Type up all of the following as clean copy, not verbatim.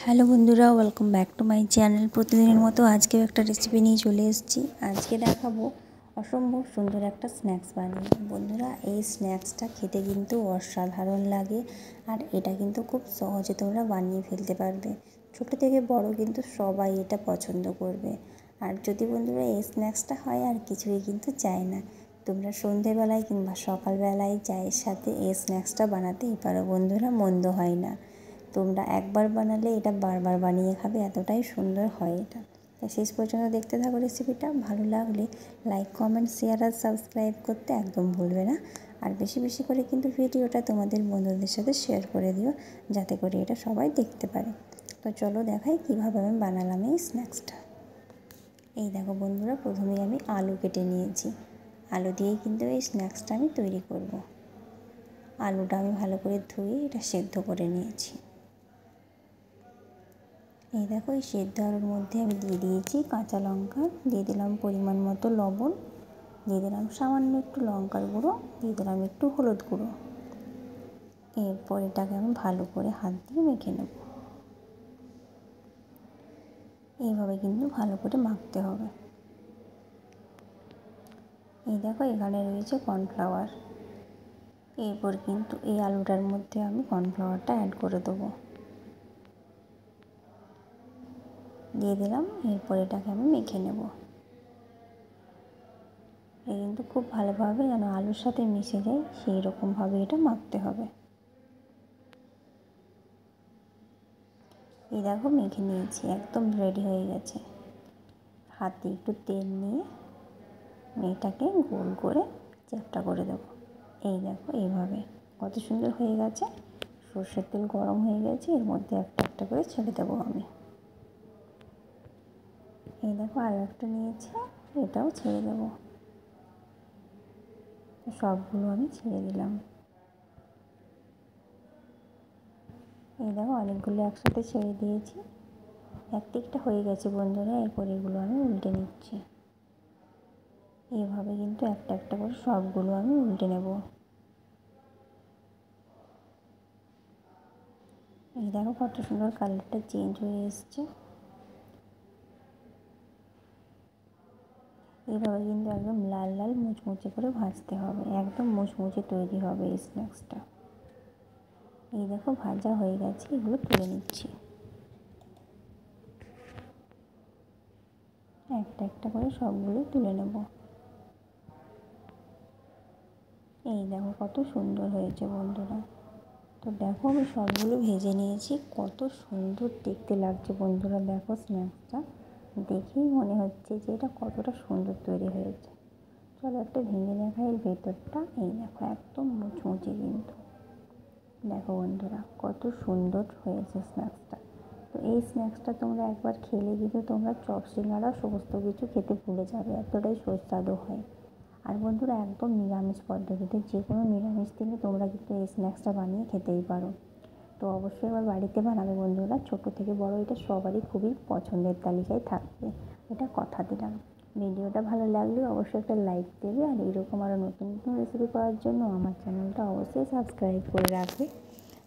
Hello বন্ধুরা, welcome back to my channel. প্রতিদিনের মতো আজকেও একটা রেসিপি নিয়ে চলে এসেছি। আজকে দেখাবো অসম্ভব সুন্দর একটা স্ন্যাক্স বানিয়ে। বন্ধুরা, এই স্ন্যাক্সটা খেতে কিন্তু অসাধারণ লাগে, আর এটা কিন্তু খুব সহজে তোমরা বানিয়ে ফেলতে পারবে। ছোটো থেকে বড় কিন্তু সবাই এটা পছন্দ করবে। আর যদি বন্ধুরা এই স্ন্যাক্সটা হয় আর কিছুই কিন্তু চাই না, তোমরা সন্ধেবেলায় কিংবা সকালবেলায় চায়ের সাথে এই স্ন্যাক্সটা বানাতেই পারো। বন্ধুরা, মন্দ হয় না। তোমরা একবার বানালে এটা বারবার বানিয়ে খাবে, এতটাই সুন্দর হয় এটা। তাই শেষ পর্যন্ত দেখতে থাকো রেসিপিটা। ভালো লাগলে লাইক, কমেন্ট, শেয়ার আর সাবস্ক্রাইব করতে একদম ভুলবে না। আর বেশি বেশি করে কিন্তু ভিডিওটা তোমাদের বন্ধুদের সাথে শেয়ার করে দিও, যাতে করে এটা সবাই দেখতে পারে। তো চলো দেখাই কীভাবে আমি বানালাম এই স্ন্যাক্সটা। এই দেখো বন্ধুরা, প্রথমেই আমি আলু কেটে নিয়েছি। আলু দিয়েই কিন্তু এই স্ন্যাক্সটা আমি তৈরি করব। আলুটা আমি ভালো করে ধুয়ে এটা সেদ্ধ করে নিয়েছি। এই দেখো, এই সেদ্ধ আলুর মধ্যে আমি দিয়ে দিয়েছি কাঁচা লঙ্কা, দিয়ে দিলাম পরিমাণ মতো লবণ, দিয়ে দিলাম সামান্য একটু লঙ্কার গুঁড়ো, দিয়ে দিলাম একটু হলুদ গুঁড়ো। এরপর এটাকে আমি ভালো করে হাত দিয়ে মেখে নেব। এইভাবে কিন্তু ভালো করে মাখতে হবে। এই দেখো, এখানে রয়েছে কর্নফ্লাওয়ার। এরপর কিন্তু এই আলুটার মধ্যে আমি কর্নফ্লাওয়ারটা অ্যাড করে দেবো। দিয়ে দিলাম। এরপর এটাকে আমি মেখে নেব। কিন্তু খুব ভালোভাবে যেন আলুর সাথে মিশে যায় সেই রকমভাবে এটা মাখতে হবে। এই দেখো, মেখে নিয়েছি, একদম রেডি হয়ে গেছে। হাতে একটু তেল নিয়ে এটাকে গোল করে চ্যাপ্টা করে দেবো। এই দেখো, এইভাবে কত সুন্দর হয়ে গেছে। সর্ষের তেল গরম হয়ে গেছে, এর মধ্যে একটা একটা করে ছেড়ে দেবো আমি। এই দেখো, আরও একটা নিয়েছি, এটাও ছেড়ে দেবো। সবগুলো আমি ছেড়ে দিলাম। এই দেখো, অনেকগুলো একসাথে ছেড়ে দিয়েছি। একটা হয়ে গেছে বন্ধুরা। এরপর এগুলো আমি উল্টে নিচ্ছি। এইভাবে কিন্তু একটা একটা করে সবগুলো আমি উল্টে নেব। এই দেখো, কত সুন্দর কালারটা চেঞ্জ হয়ে এসছে। এইভাবে কিন্তু একদম লাল লাল মুচমুচে করে ভাজতে হবে, একদম মুচমুচে তৈরি হবে এই স্ন্যাক্সটা। এই দেখো, ভাজা হয়ে গেছে, এগুলো তুলে নিচ্ছি। একটা একটা করে সবগুলো তুলে নেব। এই দেখো, কত সুন্দর হয়েছে বন্ধুরা। তো দেখো, আমি সবগুলো ভেজে নিয়েছি। কত সুন্দর দেখতে লাগছে বন্ধুরা। দেখো, স্ন্যাক্সটা দেখেই মনে হচ্ছে যে এটা কতটা সুন্দর তৈরি হয়েছে। চলো একটা ভেঙে দেখাই এর ভেতরটা। এই দেখো, একদম মুচমুচে কিন্তু। দেখো বন্ধুরা, কত সুন্দর হয়েছে স্ন্যাক্সটা। তো এই স্ন্যাক্সটা তোমরা একবার খেলে কিন্তু তোমরা চপ, সিঙ্গাড়া সমস্ত কিছু খেতে ভুলে যাবে, এতটাই সুস্বাদু হয়। আর বন্ধুরা, একদম নিরামিষ পদ্ধতিতে যে কোনো নিরামিষ দিনে তোমরা কিন্তু এই স্ন্যাক্সটা বানিয়ে খেতেই পারো। তো অবশ্যই আবার বাড়িতে বানাবে বন্ধুরা। ছোটো থেকে বড় এটা সবারই খুবই পছন্দের তালিকায় থাকবে, এটা কথা দিলাম। ভিডিওটা ভালো লাগলে অবশ্যই একটা লাইক দেবে, আর এরকম আরও নতুন নতুন রেসিপি পাওয়ার জন্য আমার চ্যানেলটা অবশ্যই সাবস্ক্রাইব করে রাখবে,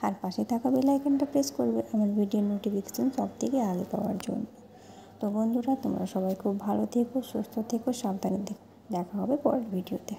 আর পাশে থাকা বেল আইকনটা প্রেস করবে আমার ভিডিওর নোটিফিকেশান সবথেকে আগে পাওয়ার জন্য। তো বন্ধুরা, তোমরা সবাই খুব ভালো থেকো, সুস্থ থেকো, সাবধানে থেকো। দেখা হবে পরের ভিডিওতে।